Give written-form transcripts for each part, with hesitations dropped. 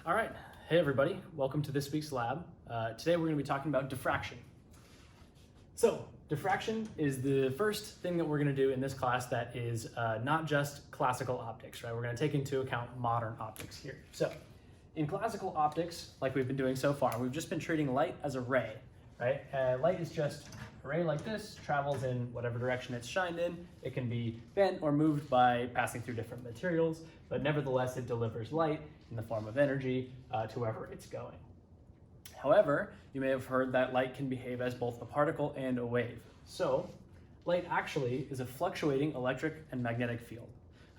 All right, hey everybody, welcome to this week's lab. Today we're going to be talking about diffraction. So, diffraction is the first thing that we're going to do in this class that is not just classical optics, right? We're going to take into account modern optics here. So, in classical optics, like we've been doing so far, we've just been treating light as a ray, right? Light is just a ray like this, travels in whatever direction it's shined in. It can be bent or moved by passing through different materials, but nevertheless it delivers light in the form of energy to wherever it's going. However, you may have heard that light can behave as both a particle and a wave. So, light actually is a fluctuating electric and magnetic field.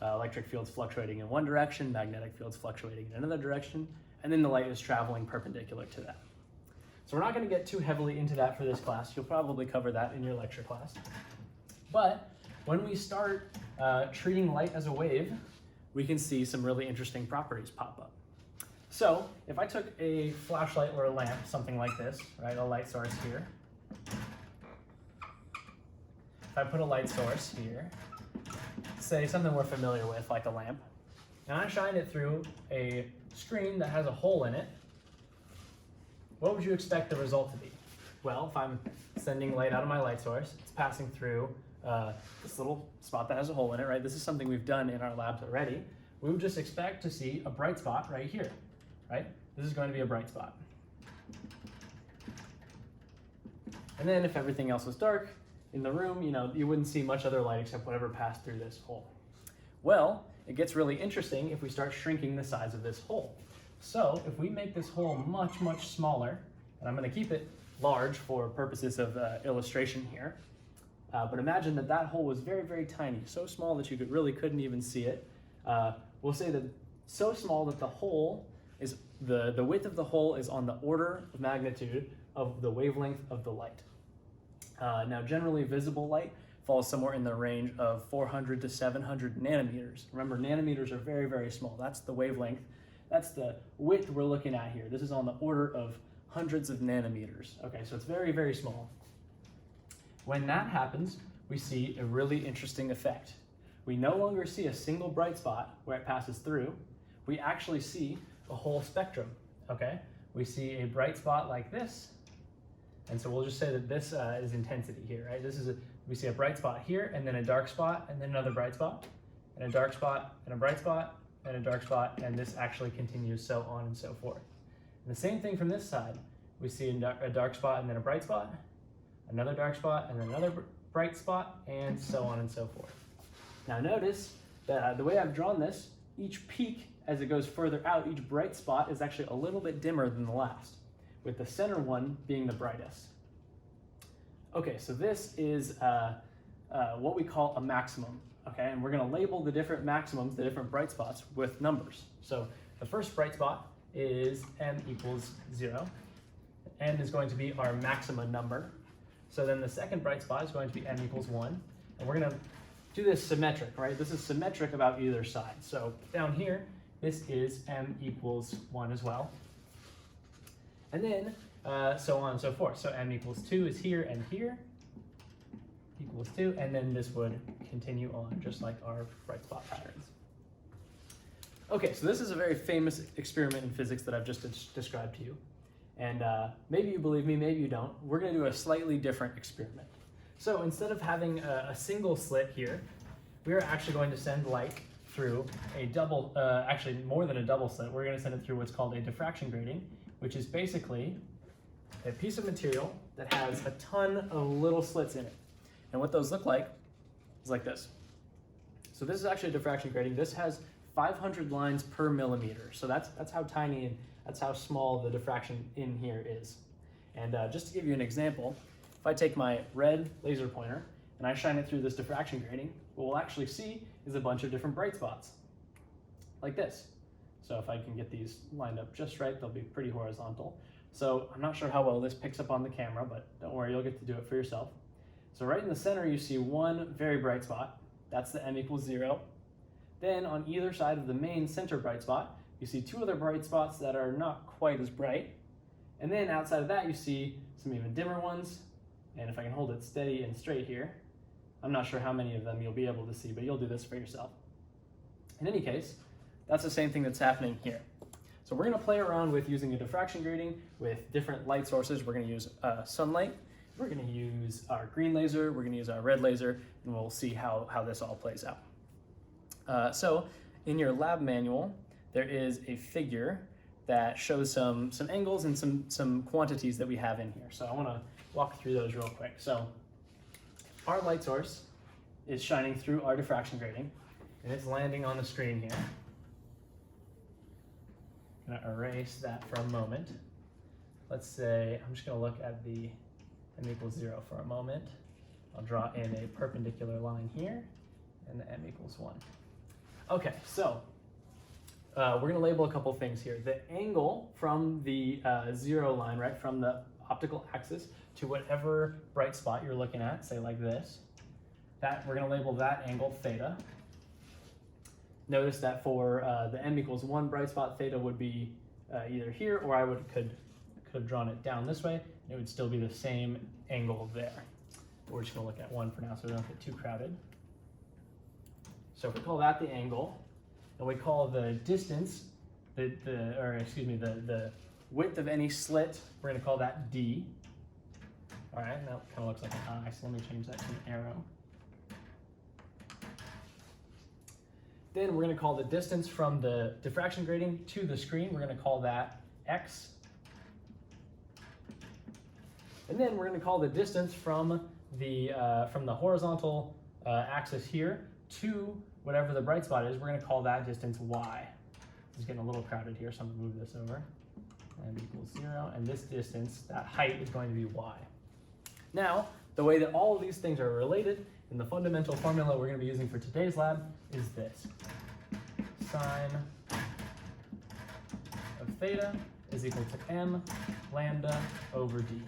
Electric fields fluctuating in one direction, magnetic fields fluctuating in another direction, and then the light is traveling perpendicular to that. So we're not going to get too heavily into that for this class. You'll probably cover that in your lecture class. But when we start treating light as a wave, we can see some really interesting properties pop up. So if I took a flashlight or a lamp, something like this, right, a light source here. If I put a light source here, say something we're familiar with, like a lamp, and I shine it through a screen that has a hole in it, what would you expect the result to be? Well, if I'm sending light out of my light source, it's passing through this little spot that has a hole in it, right? This is something we've done in our labs already. We would just expect to see a bright spot right here, right? This is going to be a bright spot. And then if everything else was dark in the room, you wouldn't see much other light except whatever passed through this hole. Well, it gets really interesting if we start shrinking the size of this hole. So if we make this hole much, much smaller, and I'm going to keep it large for purposes of illustration here, but imagine that that hole was very, very tiny, so small that you really couldn't even see it. We'll say that so small that the hole is, the width of the hole is on the order of magnitude of the wavelength of the light. Now generally visible light falls somewhere in the range of 400 to 700 nanometers. Remember, nanometers are very, very small. That's the wavelength. That's the width we're looking at here. This is on the order of hundreds of nanometers. Okay, so it's very, very small. When that happens, we see a really interesting effect. We no longer see a single bright spot where it passes through. We actually see a whole spectrum, okay? We see a bright spot like this, and so we'll just say that this is intensity here, right? We see a bright spot here, and then a dark spot, and then another bright spot, and a dark spot, and a bright spot, and a dark spot, and this actually continues so on and so forth. And the same thing from this side. We see a dark spot and then a bright spot, another dark spot, and then another bright spot, and so on and so forth. Now notice that the way I've drawn this, each peak as it goes further out, each bright spot is actually a little bit dimmer than the last, with the center one being the brightest. Okay, so this is what we call a maximum, okay? And we're gonna label the different maximums, the different bright spots, with numbers. So the first bright spot is m equals 0. N is going to be our maxima number. So then the second bright spot is going to be m equals 1. And we're going to do this symmetric, right? This is symmetric about either side. So down here, this is m equals 1 as well. And then so on and so forth. So m equals 2 is here and here, equals 2. And then this would continue on just like our bright spot patterns. Okay, so this is a very famous experiment in physics that I've just described to you. And maybe you believe me, maybe you don't. We're going to do a slightly different experiment. So instead of having a single slit here, we're actually going to send light through a double, actually more than a double slit. We're going to send it through what's called a diffraction grating, which is basically a piece of material that has a ton of little slits in it. And what those look like is like this. So this is actually a diffraction grating. This has 500 lines per millimeter. So that's how tiny and that's how small the diffraction in here is. And just to give you an example, if I take my red laser pointer and I shine it through this diffraction grating, what we'll actually see is a bunch of different bright spots, like this. So if I can get these lined up just right, they'll be pretty horizontal. So I'm not sure how well this picks up on the camera, but don't worry, you'll get to do it for yourself. So right in the center, you see one very bright spot. That's the m equals 0. Then on either side of the main center bright spot, you see two other bright spots that are not quite as bright. And then outside of that, you see some even dimmer ones. And if I can hold it steady and straight here, I'm not sure how many of them you'll be able to see, but you'll do this for yourself. In any case, that's the same thing that's happening here. So we're going to play around with using a diffraction grating with different light sources. We're going to use sunlight, we're going to use our green laser, we're going to use our red laser, and we'll see how this all plays out. So in your lab manual, there is a figure that shows some angles and some quantities that we have in here. So I want to walk through those real quick. So our light source is shining through our diffraction grating, and it's landing on the screen here. I'm going to erase that for a moment. Let's say I'm just going to look at the m=0 for a moment. I'll draw in a perpendicular line here, and the m=1. Okay, so we're going to label a couple things here. The angle from the 0 line, right, from the optical axis to whatever bright spot you're looking at, say like this, that we're going to label that angle theta. Notice that for the m=1 bright spot, theta would be either here, or I could have drawn it down this way, and it would still be the same angle there. But we're just going to look at one for now so we don't get too crowded. So if we call that the angle, and we call the distance, the width of any slit, we're going to call that d. All right, that kind of looks like an eye, so let me change that to an arrow. Then we're going to call the distance from the diffraction grating to the screen, we're going to call that x. And then we're going to call the distance from the horizontal axis here to whatever the bright spot is, we're going to call that distance y. This is getting a little crowded here, so I'm going to move this over. m=0, and this distance, that height, is going to be y. Now, the way that all of these things are related, and the fundamental formula we're going to be using for today's lab is this. Sine of theta is equal to m lambda over d.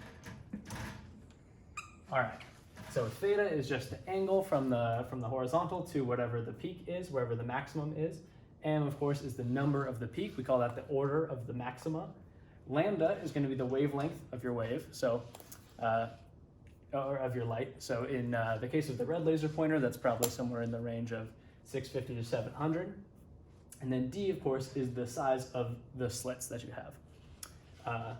All right. So theta is just the angle from the horizontal to whatever the peak is, wherever the maximum is. M, of course, is the number of the peak. We call that the order of the maxima. Lambda is going to be the wavelength of your wave, so or of your light. So in the case of the red laser pointer, that's probably somewhere in the range of 650 to 700. And then D, of course, is the size of the slits that you have.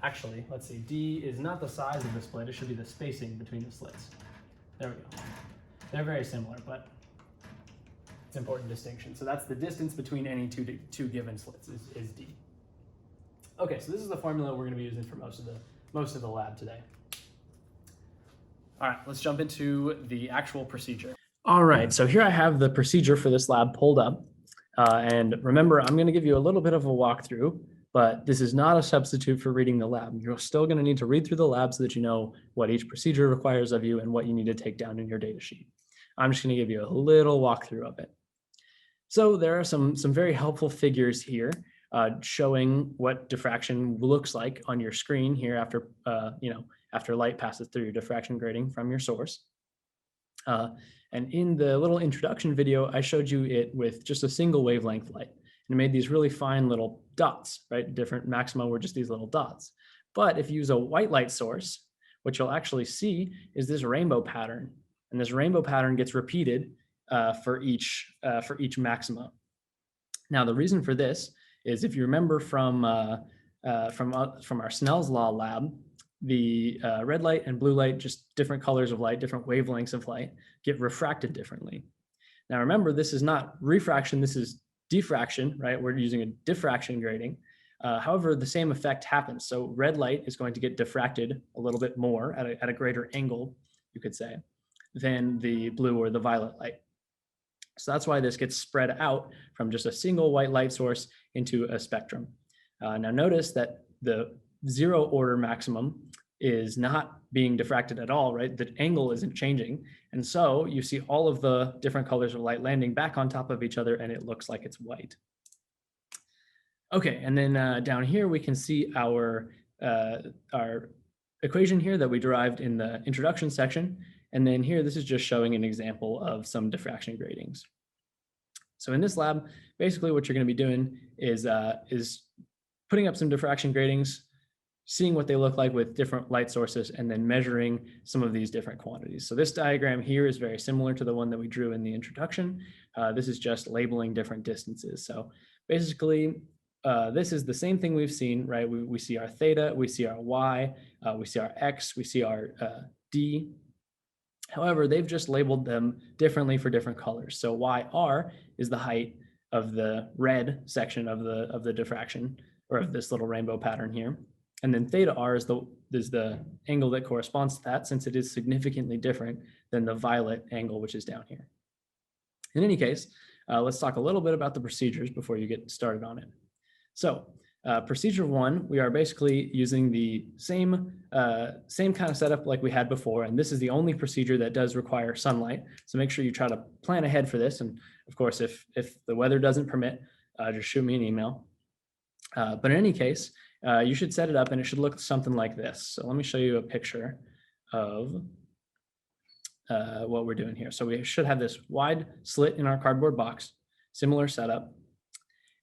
Actually, let's see, D is not the size of the split, it should be the spacing between the slits. There we go. They're very similar, but it's an important distinction. So that's the distance between any two given slits is D. Okay, so this is the formula we're going to be using for most of the lab today. All right, let's jump into the actual procedure. All right, so here I have the procedure for this lab pulled up. And remember, I'm going to give you a little bit of a walkthrough, but this is not a substitute for reading the lab. You're still going to need to read through the lab so that you know what each procedure requires of you and what you need to take down in your data sheet. I'm just going to give you a little walkthrough of it. So there are some very helpful figures here showing what diffraction looks like on your screen here after after light passes through your diffraction grating from your source. And in the little introduction video, I showed you it with just a single wavelength light. And it made these really fine little dots, right? Different maxima were just these little dots. But if you use a white light source, what you'll actually see is this rainbow pattern. And this rainbow pattern gets repeated for each maxima. Now, the reason for this is, if you remember from our Snell's law lab, the red light and blue light, just different colors of light, different wavelengths of light, get refracted differently. Now remember, this is not refraction, this is diffraction, right? We're using a diffraction grating. However, the same effect happens. So red light is going to get diffracted a little bit more at a greater angle, you could say, than the blue or the violet light. So that's why this gets spread out from just a single white light source into a spectrum. Now notice that the 0 order maximum is not being diffracted at all, right? The angle isn't changing. And so you see all of the different colors of light landing back on top of each other, and it looks like it's white. Okay, and then down here we can see our equation here that we derived in the introduction section. And then here, this is just showing an example of some diffraction gratings. So in this lab, basically what you're going to be doing is putting up some diffraction gratings, seeing what they look like with different light sources, and then measuring some of these different quantities. So this diagram here is very similar to the one that we drew in the introduction. This is just labeling different distances. So basically, this is the same thing we've seen, right? We see our theta, we see our y, we see our x, we see our d. However, they've just labeled them differently for different colors. So YR is the height of the red section of the diffraction, or of this little rainbow pattern here. And then theta R is the angle that corresponds to that, since it is significantly different than the violet angle, which is down here. In any case, let's talk a little bit about the procedures before you get started on it. So procedure one, we are basically using the same kind of setup like we had before, and this is the only procedure that does require sunlight. So make sure you try to plan ahead for this. And of course, if the weather doesn't permit, just shoot me an email. But in any case, you should set it up and it should look something like this. So let me show you a picture of what we're doing here. So we should have this wide slit in our cardboard box, similar setup.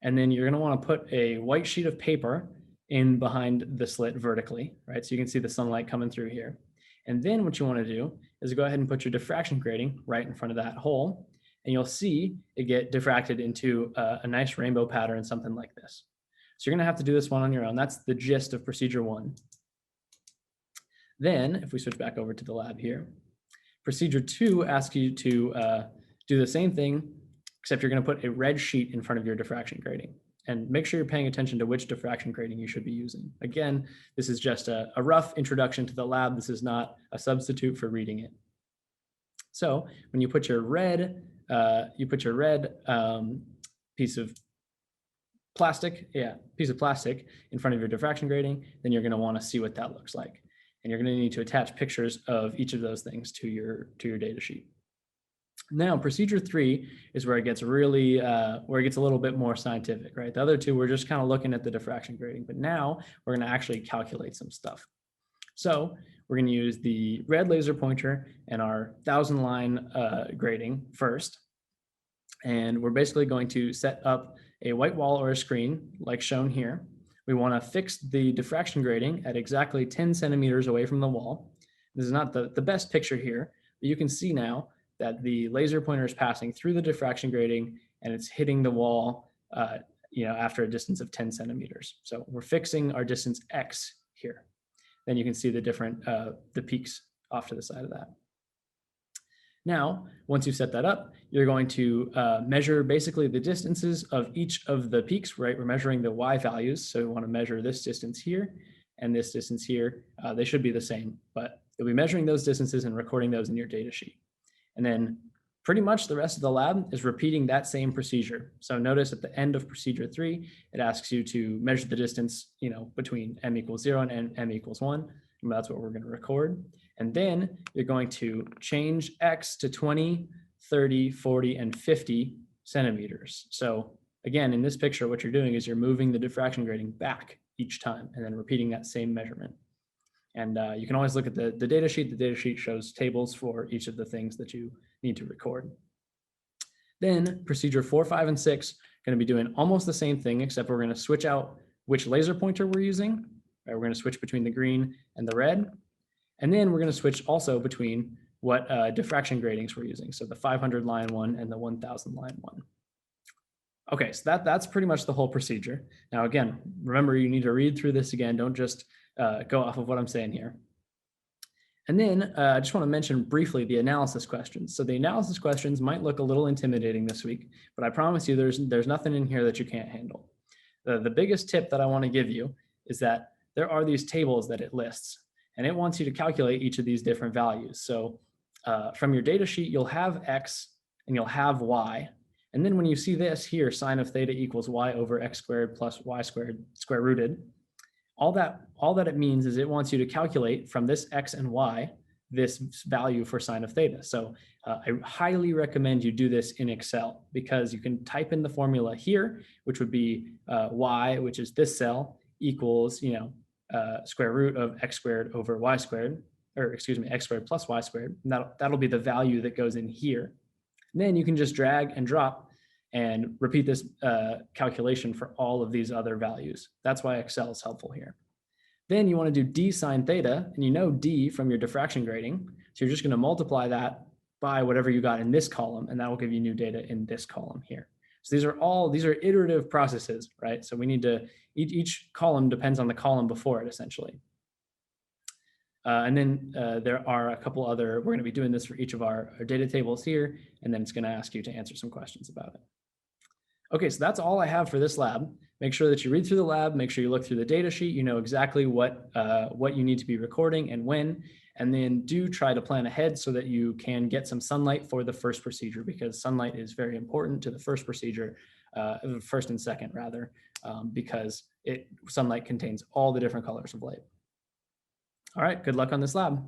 And then you're going to want to put a white sheet of paper in behind the slit vertically, right? So you can see the sunlight coming through here. And then what you want to do is go ahead and put your diffraction grating right in front of that hole, and you'll see it get diffracted into a nice rainbow pattern, something like this. So you're going to have to do this one on your own. That's the gist of procedure one. Then if we switch back over to the lab here, procedure two asks you to do the same thing, except you're going to put a red sheet in front of your diffraction grating. And make sure you're paying attention to which diffraction grating you should be using. Again, this is just a rough introduction to the lab. This is not a substitute for reading it. So when you put your red, piece of plastic in front of your diffraction grating, then you're going to want to see what that looks like. And you're going to need to attach pictures of each of those things to your data sheet. Now, procedure three is where it gets really, where it gets a little bit more scientific, right? The other two, we're just kind of looking at the diffraction grating, but now we're going to actually calculate some stuff. So we're going to use the red laser pointer and our 1,000-line grating first. And we're basically going to set up a white wall or a screen like shown here. We want to fix the diffraction grating at exactly 10 centimeters away from the wall. This is not the best picture here, but you can see now that the laser pointer is passing through the diffraction grating and it's hitting the wall after a distance of 10 centimeters. So we're fixing our distance X here. Then you can see the different, the peaks off to the side of that. Now, once you've set that up, you're going to measure basically the distances of each of the peaks, right? We're measuring the Y values. So we want to measure this distance here and this distance here. They should be the same, but you'll be measuring those distances and recording those in your data sheet. And then pretty much the rest of the lab is repeating that same procedure. So notice at the end of procedure three, it asks you to measure the distance, between m equals 0 and m equals 1. And that's what we're going to record. And then you're going to change X to 20, 30, 40, and 50 centimeters. So again, in this picture, what you're doing is you're moving the diffraction grating back each time and then repeating that same measurement. And you can always look at the data sheet. The data sheet shows tables for each of the things that you need to record. Then procedure 4, 5, and 6 going to be doing almost the same thing, except we're going to switch out which laser pointer we're using. Right, we're going to switch between the green and the red. And then we're going to switch also between what diffraction gratings we're using. So the 500 line one and the 1000 line one. Okay, so that's pretty much the whole procedure. Now, again, remember you need to read through this again. Don't just go off of what I'm saying here. And then I just want to mention briefly the analysis questions. So the analysis questions might look a little intimidating this week, but I promise you there's nothing in here that you can't handle. The biggest tip that I want to give you is that there are these tables that it lists, and it wants you to calculate each of these different values. So from your data sheet, you'll have X and you'll have Y. And then when you see this here, sine of theta equals Y over X squared plus Y squared square rooted, all that it means is it wants you to calculate from this X and Y, this value for sine of theta. So I highly recommend you do this in Excel, because you can type in the formula here, which would be Y, which is this cell, equals, square root of X squared over Y squared, or excuse me, X squared plus Y squared. And that'll be the value that goes in here. And then you can just drag and drop and repeat this calculation for all of these other values. That's why Excel is helpful here. Then you want to do d sine theta, and you know d from your diffraction grating. So you're just going to multiply that by whatever you got in this column, and that will give you new data in this column here. So these are iterative processes, right? So we need to, each column depends on the column before it, essentially. And then there are a couple other, we're going to be doing this for each of our data tables here, and then it's going to ask you to answer some questions about it. Okay, so that's all I have for this lab. Make sure that you read through the lab, make sure you look through the data sheet, you know exactly what you need to be recording and when, and then do try to plan ahead so that you can get some sunlight for the first procedure, because sunlight is very important to the first procedure, first and second rather, because sunlight contains all the different colors of light. All right, good luck on this lab.